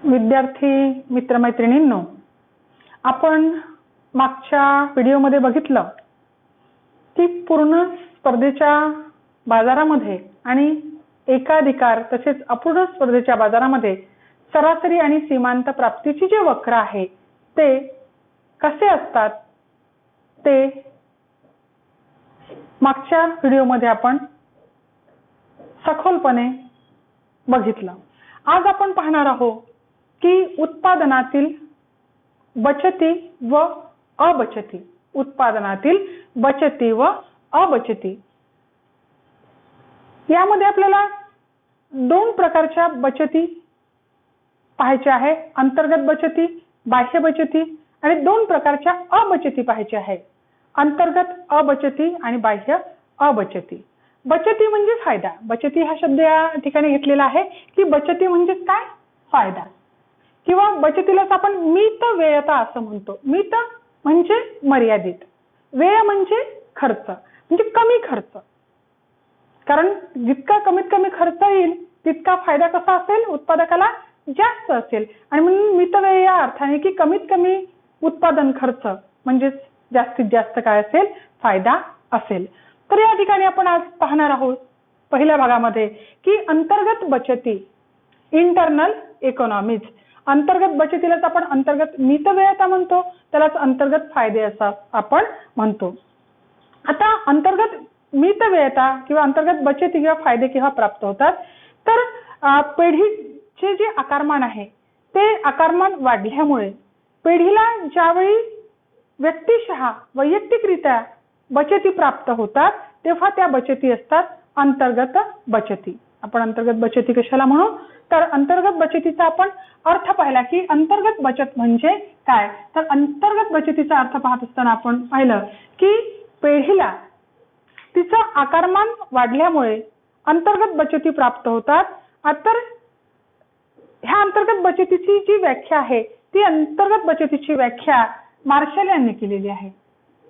विद्यार्थी मित्रमैत्रिणींनो, आपण मागच्या व्हिडिओमध्ये बघितलं की पूर्ण स्पर्धेच्या बाजारामध्ये आणि एकाधिकार तसेच अपूर्ण स्पर्धेच्या बाजारामध्ये सरासरी आणि सीमांत प्राप्तीची जे वक्र आहे ते कसे असतात ते मागच्या व्हिडिओमध्ये आपण सखोलपणे बघितलं. आज आपण पाहणार आहोत की उत्पादनातील बचती व अबचती, उत्पादनातील बचती व अबचती यामध्ये आपल्याला दोन प्रकारच्या बचती पाहायच्या आहे. अंतर्गत बचती, बाह्य बचती आणि दोन प्रकारच्या अबचती पाहायच्या आहे. अंतर्गत अबचती आणि बाह्य अबचती. बचती म्हणजे फायदा. बचती हा शब्द या ठिकाणी घेतलेला आहे की बचती म्हणजे काय? फायदा. किंवा बचतीलाच आपण मितव्ययता असं म्हणतो. मित म्हणजे मर्यादित, व्यय म्हणजे खर्च, म्हणजे कमी खर्च. कारण जितका कमीत कमी खर्च येईल तितका फायदा कसा असेल, उत्पादकाला जास्त असेल. आणि म्हणून मितव्यय या अर्थाने की कमीत कमी उत्पादन खर्च म्हणजेच जास्तीत जास्त काय असेल, फायदा असेल. तर या ठिकाणी आपण आज पाहणार आहोत पहिल्या भागामध्ये की अंतर्गत बचती, इंटरनल इकॉनॉमीज. अंतर्गत बचतीलाच आपण अंतर्गत मितव्ययता म्हणतो, त्यालाच अंतर्गत फायदे असं आपण म्हणतो. आता अंतर्गत मितव्ययता किंवा अंतर्गत बचती किंवा फायदे केव्हा प्राप्त होतात, तर पेढीचे जे आकारमान आहे ते आकारमान वाढल्यामुळे पेढीला ज्यावेळी व्यक्तिशः वैयक्तिकरित्या बचती प्राप्त होतात तेव्हा त्या बचती असतात अंतर्गत बचती. आपण अंतर्गत बचती कशाला म्हणू, तर अंतर्गत बचतीचा आपण अर्थ पाहिला की अंतर्गत बचत म्हणजे काय. तर अंतर्गत बचतीचा अर्थ पाहत असताना आपण पाहिलं की पेढीला तिचं आकारमान वाढल्यामुळे अंतर्गत बचती प्राप्त होतात. तर ह्या अंतर्गत बचतीची जी व्याख्या आहे ती अंतर्गत बचतीची व्याख्या मार्शल यांनी केलेली आहे.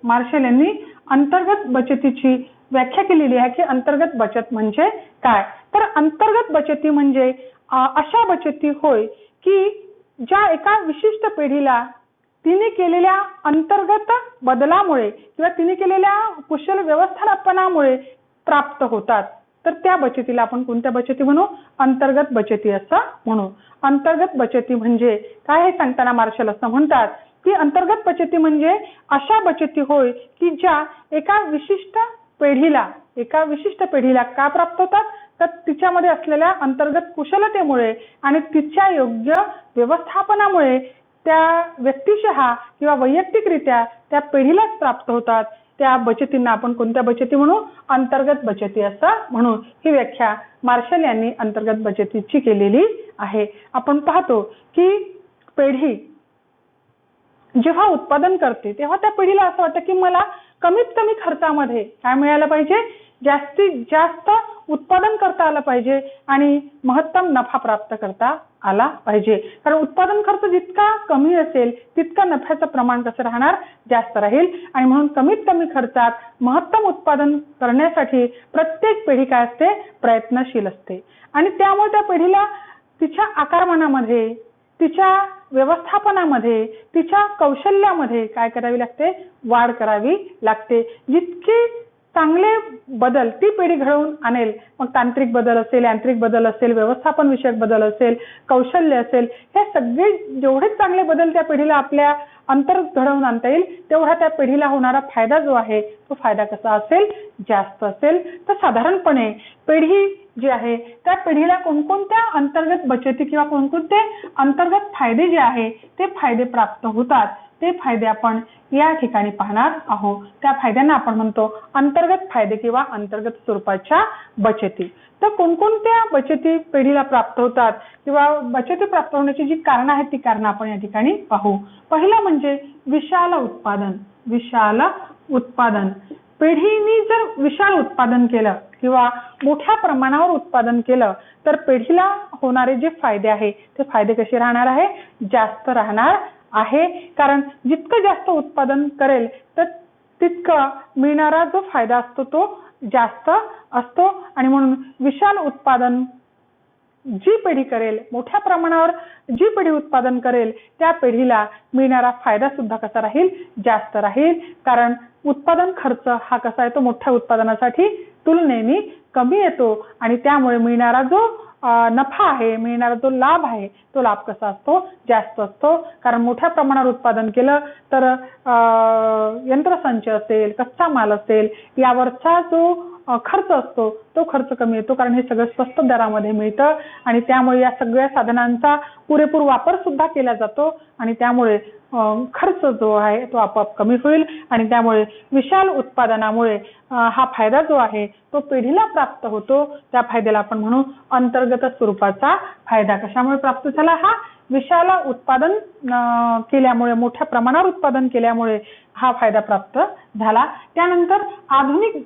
मार्शल यांनी अंतर्गत बचतीची व्याख्या केलेली आहे की अंतर्गत बचत म्हणजे काय. तर अंतर्गत बचती म्हणजे अशा बचती होय की ज्या एका विशिष्ट पेढीला तिने केलेल्या अंतर्गत बदलामुळे किंवा तिने केलेल्या कुशल व्यवस्थापनामुळे प्राप्त होतात. तर त्या बचतीला आपण कोणत्या बचती म्हणू, अंतर्गत बचती असं म्हणू. अंतर्गत बचती म्हणजे काय हे सांगताना मार्शल असं म्हणतात की अंतर्गत बचती म्हणजे अशा बचती होय की ज्या एका विशिष्ट पेढीला का प्राप्त होतात, तर तिच्यामध्ये असलेल्या अंतर्गत कुशलतेमुळे आणि तिच्या योग्य व्यवस्थापनामुळे त्या व्यक्तिशः किंवा वैयक्तिकरित्या त्या पेढीलाच प्राप्त होतात. त्या बचतींना आपण कोणत्या बचती म्हणू, अंतर्गत बचती असं म्हणू. ही व्याख्या मार्शल यांनी अंतर्गत बचतीची केलेली आहे. आपण पाहतो की पेढी जेव्हा उत्पादन करते तेव्हा त्या पेढीला असं वाटतं की मला कमीत कमी खर्चामध्ये काय मिळालं पाहिजे, जास्तीत जास्त उत्पादन करता आलं पाहिजे आणि महत्तम नफा प्राप्त करता आला पाहिजे. कारण उत्पादन खर्च जितका कमी असेल तितका नफ्याचं प्रमाण कसं राहणार, जास्त राहील. आणि म्हणून कमीत कमी खर्चात महत्तम उत्पादन करण्यासाठी प्रत्येक पेढी काय असते, प्रयत्नशील असते. आणि त्यामुळे त्या पेढीला तिच्या आकारमानामध्ये, तिच्या व्यवस्थापनामध्ये, तिच्या कौशल्यामध्ये काय करावी लागते, वाढ करावी लागते. जितके चांगले बदल ती पेढी घडवून आणेल, मग तांत्रिक बदल असेल, यांत्रिक बदल असेल, व्यवस्थापन विषयक बदल असेल, कौशल्य असेल, हे सगळे जेवढे चांगले बदल त्या पेढीला आपल्या अंतर्गत घडवून आणता येईल तेवढा त्या पेढीला होणारा फायदा जो आहे तो फायदा कसा असेल, जास्त असेल. तर साधारणपणे पेढी जी आहे त्या पेढीला कोणकोणत्या अंतर्गत बचती किंवा कोणकोणते अंतर्गत फायदे जे आहे ते फायदे प्राप्त होतात, ते फायदे आपण या ठिकाणी पाहणार आहोत. त्या फायद्यांना आपण म्हणतो अंतर्गत फायदे किंवा अंतर्गत स्वरूपाच्या बचती. तर कोणकोणत्या बचती पेढीला प्राप्त होतात किंवा बचती प्राप्त होण्याची जी कारणं आहेत ती कारणं आपण या ठिकाणी पाहू. पहिलं म्हणजे विशाल उत्पादन. विशाल उत्पादन. पेढीने जर विशाल उत्पादन केलं किंवा मोठ्या प्रमाणावर उत्पादन केलं तर पेढीला होणारे जे फायदे आहे ते फायदे कसे राहणार आहे, जास्त राहणार आहे. कारण जितकं जास्त उत्पादन करेल तर तितका मिळणारा जो फायदा असतो तो जास्त असतो. आणि म्हणून विशाल उत्पादन जी पिढी करेल, मोठ्या प्रमाणावर जी पिढी उत्पादन करेल त्या पिढीला मिळणारा फायदा सुद्धा कसा राहील, जास्त राहील. कारण उत्पादन खर्च हा कसा आहे, तो मोठ्या उत्पादनासाठी तुलनेने कमी येतो आणि त्यामुळे मिळणारा जो नफा आहे, मिळणारा जो लाभ आहे, तो लाभ कसा असतो, जास्त असतो. कारण मोठ्या प्रमाणावर उत्पादन केलं तर यंत्रसंच असेल, कच्चा माल असेल, यावरचा जो खर्च असतो तो खर्च कमी येतो. कारण हे सगळं स्वस्त दरामध्ये मिळतं आणि त्यामुळे या सगळ्या साधनांचा पुरेपूर वापर सुद्धा केला जातो आणि त्यामुळे खर्च जो आहे तो आपोआप कमी होईल आणि त्यामुळे विशाल उत्पादनामुळे हा फायदा जो आहे तो पिढीला प्राप्त होतो. त्या फायद्याला आपण म्हणू अंतर्गत स्वरूपाचा फायदा. कशामुळे प्राप्त झाला? हा विशाल उत्पादन केल्यामुळे, मोठ्या प्रमाणावर उत्पादन केल्यामुळे हा फायदा प्राप्त झाला. त्यानंतर आधुनिक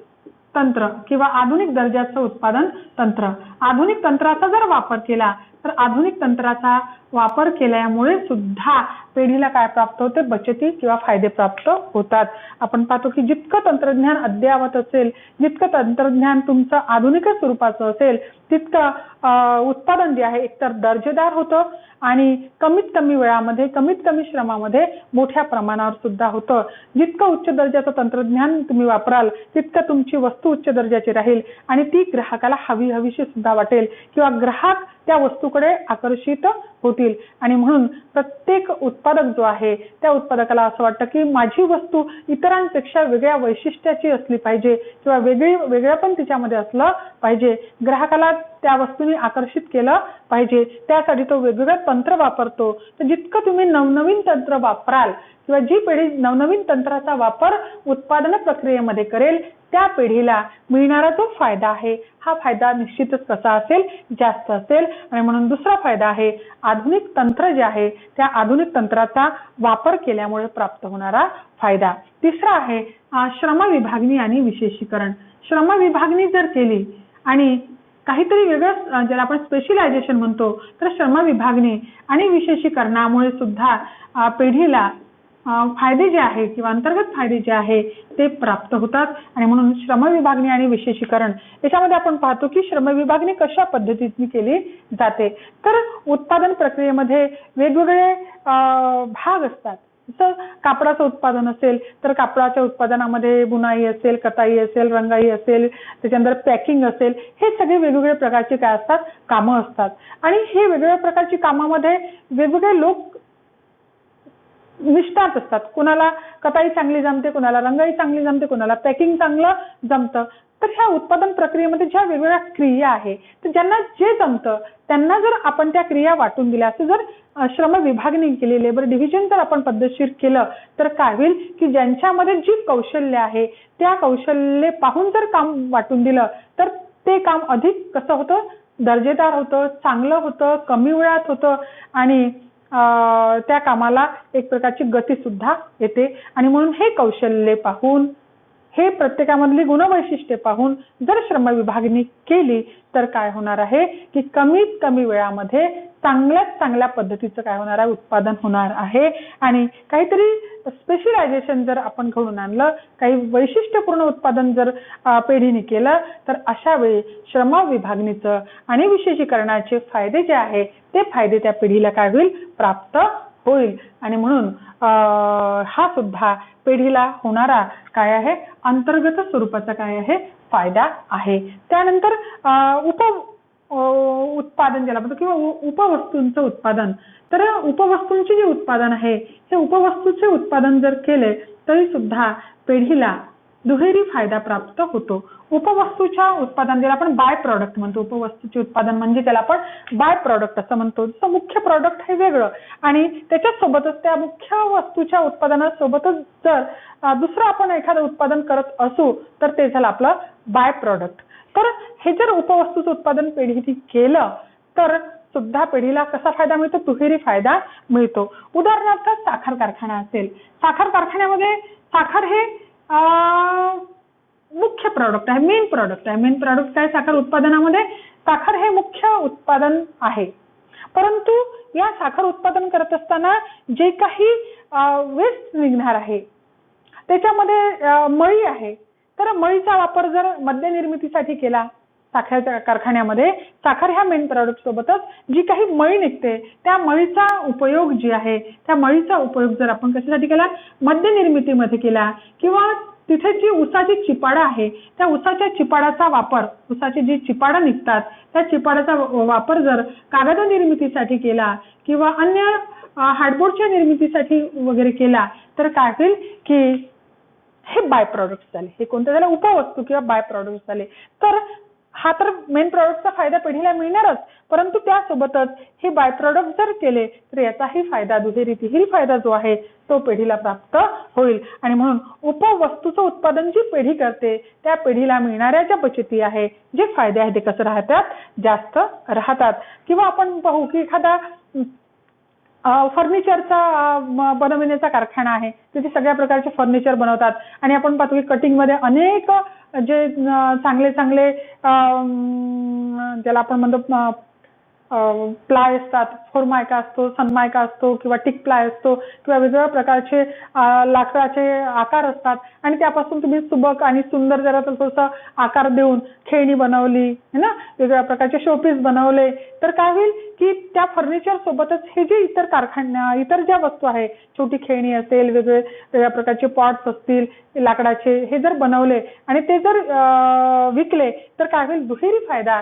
तंत्र किंवा आधुनिक दर्जाचं उत्पादन तंत्र. आधुनिक तंत्राचा जर वापर केला तर आधुनिक तंत्राचा वापर केल्यामुळे सुद्धा पिढीला काय प्राप्त होते? बचती किंवा फायदे प्राप्त होतात. आपण पाहतो की जितकं तंत्रज्ञान अद्ययावत असेल, जितकं तंत्रज्ञान तुमचं आधुनिक स्वरूपाचं असेल, तितकं उत्पादन जे आहे एकतर दर्जेदार होतं आणि कमीत कमी वेळामध्ये, कमीत कमी श्रमामध्ये मोठ्या प्रमाणावर सुद्धा होतं. जितकं उच्च दर्जाचं तंत्रज्ञान तुम्ही वापराल तितकं तुमची वस्तू उच्च दर्जाची राहील आणि ती ग्राहकाला हवीशी सुद्धा वाटेल किंवा ग्राहक त्या वस्तूकडे आकर्षित होतील. आणि म्हणून प्रत्येक उत्पादक जो आहे त्या उत्पादकाला असं वाटतं की माझी वस्तू इतरांपेक्षा वेगळ्या वैशिष्ट्याची असली पाहिजे किंवा वेगळं पण तिच्यामध्ये असलं पाहिजे. ग्राहकाला त्या वस्तूने आकर्षित केलं पाहिजे, त्यासाठी तो वेगवेगळं तंत्र वापरतो. तर जितकं तुम्ही नवनवीन तंत्र वापराल किंवा जी पिढी नवनवीन तंत्राचा वापर उत्पादन प्रक्रियेमध्ये करेल त्या पिढीला मिळणारा जो फायदा आहे हा फायदा निश्चितच कसा असेल? जास्त असेल. आणि म्हणून दुसरा फायदा आहे आधुनिक तंत्र जे आहे त्या आधुनिक तंत्राचा वापर केल्यामुळे प्राप्त होणारा फायदा. तिसरा आहे श्रम विभागणी आणि विशेषीकरण. श्रम विभागणी जर केली आणि काहीतरी वेगळं ज्याला आपण स्पेशलायझेशन म्हणतो, तर श्रम विभागणी आणि विशेषीकरणामुळे सुद्धा पिढीला फायदे जे आहे किंवा अंतर्गत फायदे जे आहे ते प्राप्त होतात. आणि म्हणून श्रम विभागणी आणि विशेषीकरण याच्यामध्ये आपण पाहतो की श्रम विभागणी कशा पद्धतीने केली जाते. तर उत्पादन प्रक्रियेमध्ये वेगवेगळे भाग असतात. जसं कापडाचं उत्पादन असेल तर कापडाच्या उत्पादनामध्ये बुनाई असेल, कताई असेल, रंगाई असेल, त्याच्यानंतर पॅकिंग असेल, हे सगळे वेगवेगळ्या प्रकारचे काय असतात? कामं असतात. आणि हे वेगवेगळ्या प्रकारची कामामध्ये वेगवेगळे लोक निष्णात असतात. कुणाला कताई चांगली जमते, कुणाला रंगाई चांगली जमते, कुणाला पॅकिंग चांगलं जमतं. तर ह्या उत्पादन प्रक्रियेमध्ये ज्या वेगवेगळ्या क्रिया आहे तर ज्यांना जे जमतं त्यांना जर आपण त्या क्रिया वाटून दिल्या, असं जर श्रम विभागणी केली, लेबर डिव्हिजन जर आपण पद्धतशीर केलं तर काय होईल की ज्यांच्यामध्ये जी कौशल्य आहे त्या कौशल्य पाहून जर काम वाटून दिलं तर ते काम अधिक कसं होतं? दर्जेदार होतं, चांगलं होतं, कमी वेळात होतं आणि त्या कामाला एक प्रकारची गती सुद्धा येते. आणि म्हणून हे कौशल्य पाहून, हे प्रत्येकामधली गुणवैशिष्ट्ये पाहून जर श्रम विभागणी केली तर काय होणार आहे की कमीत कमी वेळामध्ये चांगल्यात चांगल्या पद्धतीचं काय होणार आहे? उत्पादन होणार आहे. आणि काहीतरी स्पेशलायझेशन जर आपण घडून आणलं, काही वैशिष्ट्यपूर्ण उत्पादन जर पिढीने केलं तर अशा वेळी श्रम विभागणीचं आणि विशेषीकरणाचे फायदे जे आहे ते फायदे त्या पिढीला काय होईल? प्राप्त होईल. आणि म्हणून हा सुद्धा पिढीला होणारा काय आहे? अंतर्गत स्वरूपाचा काय आहे? फायदा आहे. त्यानंतर उत्पादन ज्याला म्हणतो किंवा उपवस्तूंचं उत्पादन. तर उपवस्तूंचे जे उत्पादन आहे हे उपवस्तूचे उत्पादन जर केले तरी सुद्धा पिढीला दुहेरी फायदा प्राप्त होतो. उपवस्तूच्या उत्पादन ज्याला आपण बाय प्रॉडक्ट म्हणतो, उपवस्तूचे उत्पादन म्हणजे त्याला आपण बाय प्रॉडक्ट असं म्हणतो. जसं मुख्य प्रॉडक्ट हे वेगळं आणि त्याच्यासोबतच त्या मुख्य वस्तूच्या उत्पादनासोबतच जर दुसरं आपण एखादं उत्पादन करत असू तर ते झालं आपलं बाय प्रॉडक्ट. तर हे जर उपवस्तूचं उत्पादन पिढीने केलं तर सुद्धा पिढीला कसा फायदा मिळतो? दुहेरी फायदा मिळतो. उदाहरणार्थ साखर कारखाना असेल, साखर कारखान्यामध्ये साखर हे मुख्य प्रॉडक्ट आहे, मेन प्रॉडक्ट आहे. मेन प्रॉडक्ट आहे साखर उत्पादनामध्ये, साखर हे मुख्य उत्पादन आहे. परंतु या साखर उत्पादन करत असताना जे काही वेस्ट निघणार आहे त्याच्यामध्ये मळी आहे. तर मळीचा वापर जर मद्य निर्मितीसाठी केला, साखर कारखान्यामध्ये साखर ह्या मेन प्रॉडक्ट सोबतच जी काही मळी निघते त्या मळीचा उपयोग जी आहे त्या मळीचा उपयोग जर आपण कशासाठी केला, मद्य निर्मितीमध्ये केला किंवा तिथे जी उसाची चिपाडा आहे त्या उसाच्या चिपाडाचा वापर, उसाची जी चिपाडा निघतात त्या चिपाडाचा वापर जर कागद निर्मितीसाठी केला किंवा अन्य हार्डबोर्डच्या निर्मितीसाठी वगैरे केला तर काय होईल की हे बाय प्रोडक्ट झाले. हे कोणते झाले, उपवस्तू किंवा बाय प्रोडक्ट झाले. तर हा तर मेन प्रॉडक्टचा फायदा पिढीला मिळणारच, परंतु त्यासोबतच हे बाय प्रोडक्ट जर केले तर याचाही फायदा, दुहेरी तिहेरी फायदा जो आहे तो पिढीला प्राप्त होईल. आणि म्हणून उपवस्तूचं उत्पादन जी पिढी करते त्या पिढीला मिळणाऱ्या ज्या बचती आहे, जे फायदे आहेत ते कसं राहतात, जास्त राहतात. किंवा आपण पाहू की एखादा फर्निचरचा बनवण्याचा कारखाना आहे, तिथे सगळ्या प्रकारचे फर्निचर बनवतात आणि आपण पाहतो की कटिंग मध्ये अनेक जे चांगले चांगले ज्याला आपण म्हणतो प्लाय असतात, फोरमायका असतो, सनमायका असतो किंवा टिक प्लाय असतो किंवा वेगवेगळ्या प्रकारचे लाकडाचे आकार असतात आणि त्यापासून तुम्ही सुबक आणि सुंदर जरा थोडंसं आकार देऊन खेळणी बनवली है ना, वेगवेगळ्या प्रकारचे शोपीस बनवले तर काय होईल की त्या फर्निचर सोबतच हे जे इतर ज्या वस्तू आहे, छोटी खेळणी असेल, वेगवेगळ्या प्रकारचे पॉट्स असतील लाकडाचे, हे जर बनवले आणि ते जर विकले तर काय होईल, दुहेरी फायदा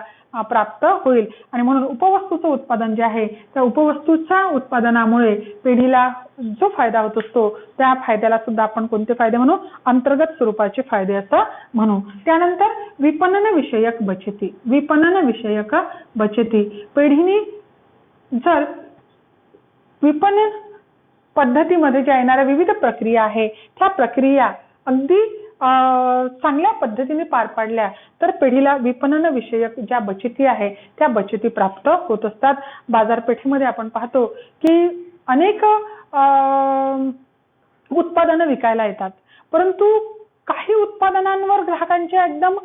प्राप्त होईल. आणि म्हणून उपवस्तूचं उत्पादन जे आहे त्या उपवस्तूच्या उत्पादनामुळे पिढीला जो फायदा होत असतो त्या फायद्याला सुद्धा आपण कोणते फायदे म्हणू, अंतर्गत स्वरूपाचे फायदे असं म्हणू. त्यानंतर विपणन विषयक बचती. विपणन विषयक बचती, पिढीने जर विपणन पद्धतीमध्ये ज्या येणाऱ्या विविध प्रक्रिया आहे त्या प्रक्रिया अगदी चांगल्या पद्धतीने पार पाडल्या तर पिढीला विपणन विषयक ज्या बचती आहे त्या बचती प्राप्त होत असतात. बाजारपेठेमध्ये आपण पाहतो की अनेक उत्पादनं विकायला येतात, परंतु काही उत्पादनांवर ग्राहकांच्या एकदम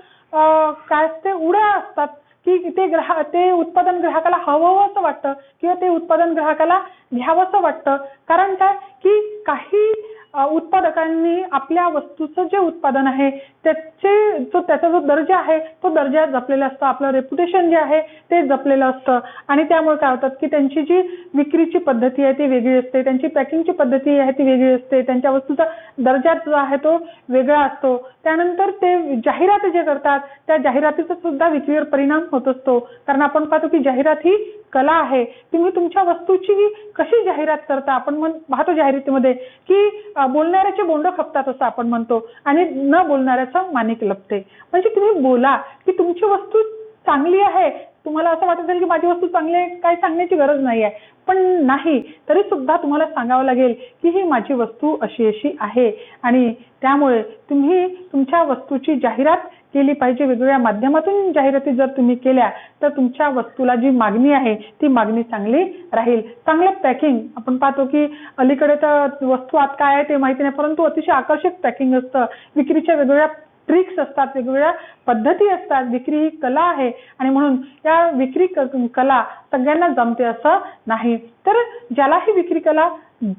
काय असते उड्या असतात की ते उत्पादन ग्राहकाला हवं असं वाटतं किंवा ते उत्पादन ग्राहकाला घ्यावंसं वाटतं. कारण काय की काही उत्पादकांनी आपल्या वस्तूचं जे उत्पादन आहे त्याचा जो दर्जा आहे तो दर्जा जपलेला असतो, आपलं रेप्युटेशन जे आहे ते जपलेलं असतं आणि त्यामुळे काय होतात की त्यांची जी विक्रीची पद्धती आहे ती वेगळी असते, त्यांची पॅकिंगची पद्धती आहे ती वेगळी असते, त्यांच्या वस्तूचा दर्जा जो आहे तो वेगळा असतो. त्यानंतर ते जाहिरात जे करतात त्या जाहिरातीचा सुद्धा विक्रीवर परिणाम होत असतो. कारण आपण पाहतो की जाहिरात ही कला आहे. तुम्ही तुमच्या वस्तूची कशी जाहिरात करता, आपण पाहतो जाहिरातीमध्ये की बोलणाऱ्याचे बोंड खपतात असं आपण म्हणतो आणि न बोलणाऱ्याचं माणिक लपते. म्हणजे तुम्ही बोला की तुमची वस्तू चांगली आहे, तुम्हाला असं वाटत असेल की माझी वस्तू चांगली आहे, काही सांगण्याची गरज नाही आहे, पण नाही तरी सुद्धा तुम्हाला सांगावं लागेल की ही माझी वस्तू अशी अशी आहे आणि त्यामुळे तुम्ही तुमच्या वस्तूची जाहिरात केली पाहिजे. वेगवेगळ्या माध्यमातून जाहिराती जर तुम्ही केल्या तर तुमच्या वस्तूला जी मागणी आहे ती मागणी चांगली राहील. चांगलं पॅकिंग, आपण पाहतो की अलीकडे तर वस्तू आत काय आहे ते माहिती नाही, परंतु अतिशय आकर्षक पॅकिंग असतं. विक्रीच्या वेगवेगळ्या ट्रिक्स असतात, वेगवेगळ्या पद्धती असतात. विक्री ही कला आहे आणि म्हणून या विक्री कला सगळ्यांना जमते असं नाही. तर ज्याला ही विक्री कला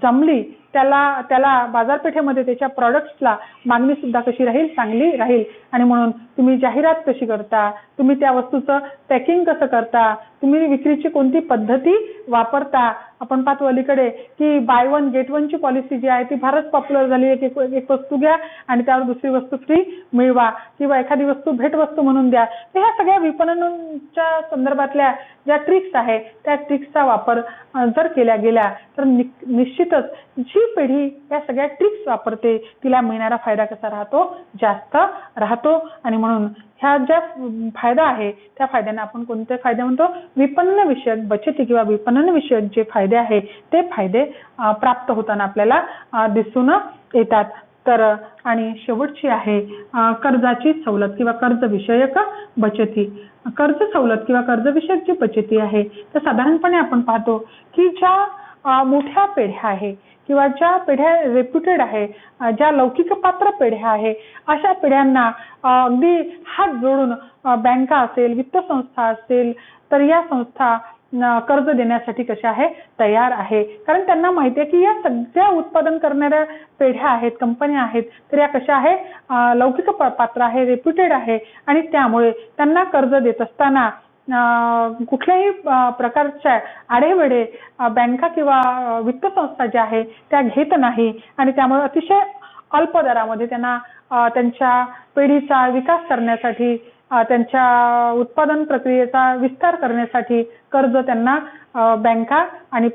जमली त्याला बाजारपेठेमध्ये त्याच्या प्रॉडक्ट्सला मागणी सुद्धा कशी राहील, चांगली राहील. आणि म्हणून तुम्ही जाहिरात कशी करता, तुम्ही त्या वस्तूचं पॅकिंग कसं करता, तुम्ही विक्रीची कोणती पद्धती वापरता. आपण पाहतो अलीकडे की बाय वन गेट वन ची पॉलिसी जी आहे ती फारच पॉप्युलर झाली आहे. एक वस्तू घ्या आणि त्यावर दुसरी वस्तू फ्री मिळवा किंवा एखादी वस्तू भेट वस्तू म्हणून द्या. तर ह्या सगळ्या विपणनाच्या संदर्भातल्या ज्या ट्रिक्स आहे त्या ट्रिक्सचा वापर जर केल्या गेल्या तर निश्चितच जी पिढी या सगळ्या ट्रिक्स वापरते तिला मिळणारा फायदा कसा राहतो, जास्त राहतो. आणि म्हणून ह्या ज्या फायदा आहे त्या फायद्यांना आपण कोणते फायदे म्हणतो, विपणन विषयक बचती किंवा विपणन विषयक जे फायदे आहे ते फायदे प्राप्त होताना आपल्याला दिसून येतात. तर आणि शेवटची आहे कर्जाची सवलत किंवा कर्ज विषयक बचती. कर्ज सवलत किंवा कर्ज विषयक जी बचती आहे तर साधारणपणे आपण पाहतो की ज्या मोठ्या पेढ्या आहे किंवा ज्या पेढ्या रेप्युटेड आहे, ज्या लौकिक पात्र पेढ्या आहे, अशा पेढ्यांना अगदी हात जोडून बँका असेल, वित्त संस्था असेल तर या संस्था कर्ज देण्यासाठी कशा आहे तयार आहे, कारण त्यांना माहिती आहे की या सगळ्या उत्पादन करणाऱ्या पेढ्या आहेत, कंपन्या आहेत, तर या कशा आहे लौकिक पात्र आहे, रेप्युटेड आहे आणि त्यामुळे त्यांना कर्ज देत असताना कुठल्याही प्रकारच्या आढेवेढे बँका किंवा वित्त संस्था ज्या आहे त्या घेत नाही आणि त्यामुळे अतिशय अल्प दरामध्ये त्यांना त्यांच्या पेढीचा विकास करण्यासाठी, त्यांच्या उत्पादन प्रक्रियेचा विस्तार करण्यासाठी कर्ज त्यांना बँका आणि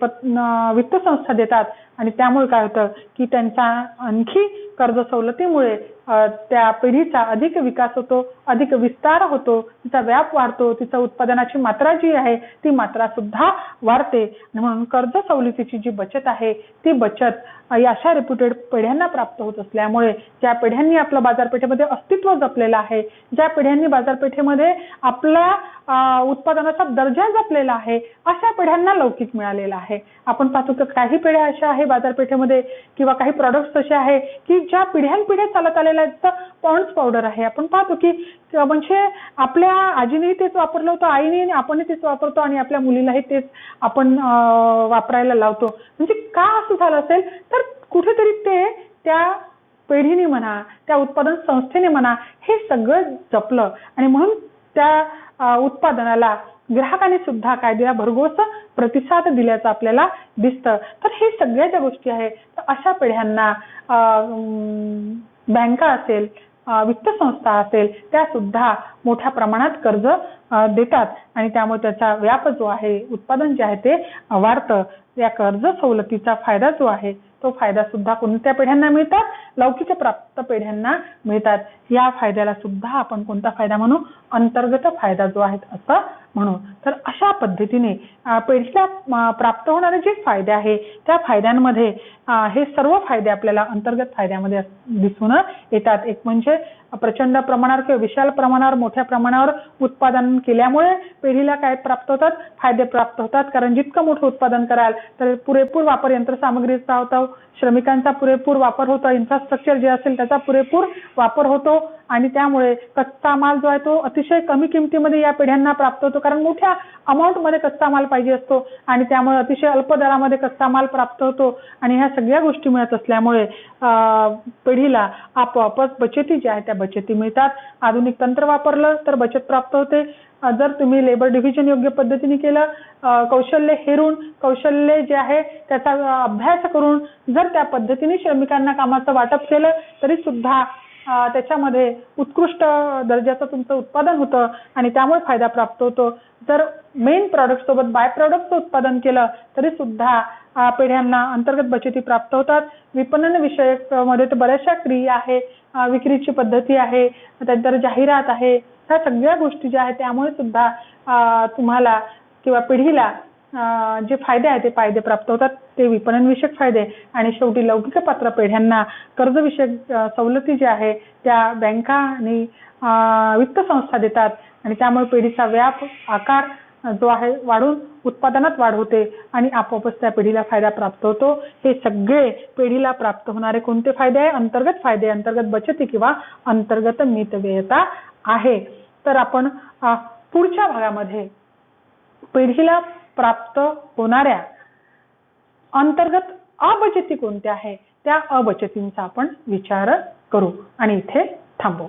वित्त संस्था देतात आणि त्यामुळे काय होतं की त्यांचा आणखी कर्ज सवलतीमुळे त्या पेढीचा अधिक विकास होतो, अधिक विस्तार होतो, तिचा व्याप वाढतो, तिचा उत्पादनाची मात्रा जी आहे ती मात्रा सुद्धा वाढते. म्हणून कर्ज सवलतीची जी बचत आहे ती बचत या अशा रेप्युटेड पेढ्यांना प्राप्त होत असल्यामुळे, ज्या पेढ्यांनी आपलं बाजारपेठेमध्ये अस्तित्व जपलेलं आहे, ज्या पेढ्यांनी बाजारपेठेमध्ये आपला उत्पादनाचा दर्जा जपलेला आहे, अशा पेढ्यांना लौकिक मिळालेला आहे. आपण पाहतो की काही पेढ्या अशा आहे बाजारपेठेमध्ये किंवा काही प्रॉडक्ट्स असे आहे की ज्या पिढ्यानपिढ्या चालत आलेल्या आहेत. पॉन्ड्स पावडर आहे, आपण पाहतो की म्हणजे आपल्या आजीनेही तेच वापरलं होतं, आईने आपणही तेच वापरतो आणि आपल्या मुलीलाही तेच आपण वापरायला लावतो. म्हणजे का असं झालं असेल तर कुठेतरी ते त्या पेढीने म्हणा, त्या उत्पादन संस्थेने म्हणा, हे सगळं जपलं आणि म्हणून त्या उत्पादनाला ग्राहकांनी सुद्धा काय दिला, भरघोस प्रतिसाद दिल्याचं आपल्याला दिसतं. तर हे सगळ्या ज्या गोष्टी आहेत तर अशा पेढ्यांना बँका असेल, वित्त संस्था असेल, त्या सुद्धा मोठ्या प्रमाणात कर्ज देतात आणि त्यामुळे त्याचा व्याप जो आहे, उत्पादन जे आहे ते वाढतं. या कर्ज सवलतीचा फायदा जो आहे तो फायदा सुद्धा कोणत्या पेढ्यांना मिळतात, लौकिक प्राप्त पेढ्यांना मिळतात. या फायद्याला सुद्धा आपण कोणता फायदा म्हणू, अंतर्गत फायदा जो आहे असं म्हणू. तर अशा पद्धतीने पेढीला प्राप्त होणारे जे फायदे आहे त्या फायद्यांमध्ये हे सर्व फायदे आपल्याला अंतर्गत फायद्यामध्ये दिसून येतात. एक म्हणजे प्रचंड प्रमाणावर किंवा विशाल प्रमाणावर, मोठ्या प्रमाणावर उत्पादन केल्यामुळे पेढीला काय प्राप्त होतात, फायदे प्राप्त होतात. कारण जितकं मोठं उत्पादन कराल तर पुरेपूर वापर यंत्रसामग्रीचा होतो, श्रमिकांचा पुरेपूर वापर होतो, इन्फ्रास्ट्रक्चर जे असेल त्याचा पुरेपूर वापर होतो आणि त्यामुळे कच्चा माल जो आहे तो अतिशय कमी किमतीमध्ये या पेढ्यांना प्राप्त होतो. कारण मोठ्या अमाऊंटमध्ये कच्चा माल पाहिजे असतो आणि त्यामुळे अतिशय अल्प दरामध्ये कच्चा माल प्राप्त होतो आणि ह्या सगळ्या गोष्टी मिळत असल्यामुळे पेढीला आपोआपच बचती ज्या आहेत त्या बचती मिळतात. आधुनिक तंत्र वापरलं तर बचत प्राप्त होते. जर तुम्ही लेबर डिव्हिजन योग्य पद्धतीने केलं, कौशल्य हेरून, कौशल्य जे आहे त्याचा अभ्यास करून जर त्या पद्धतीने श्रमिकांना कामाचं वाटप केलं तरी सुद्धा त्याच्यामध्ये उत्कृष्ट दर्जाचं तुमचं उत्पादन होतं आणि त्यामुळे फायदा प्राप्त होतो. जर मेन प्रॉडक्ट सोबत बाय प्रॉडक्टचं उत्पादन केलं तरी सुद्धा पेढ्यांना अंतर्गत बचती प्राप्त होतात. विपणन विषयक मध्ये तर बऱ्याचशा क्रिया आहे, विक्रीची पद्धती आहे, त्यानंतर जाहिरात आहे, ह्या सगळ्या गोष्टी ज्या आहेत त्यामुळे सुद्धा तुम्हाला किंवा पिढीला जे फायदे आहेत ते फायदे प्राप्त होतात. ते विपणन विषयक फायदे आणि शेवटी लौकिक पात्र पेढ्यांना कर्ज विषयक सवलती ज्या आहे त्या बँका आणि वित्त संस्था देतात आणि त्यामुळे पेढीचा व्याप, आकार जो आहे वाढून उत्पादनात वाढ होते आणि आपोआपच त्या पिढीला फायदा प्राप्त होतो. हे सगळे पेढीला प्राप्त होणारे कोणते फायदे आहे, अंतर्गत फायदे, अंतर्गत बचती किंवा अंतर्गत मितव्ययता आहे. तर आपण पुढच्या भागामध्ये पेढीला प्राप्त होणाऱ्या अंतर्गत अबचती कोणत्या आहे त्या अबचतींचा आपण विचार करू आणि इथे थांबू.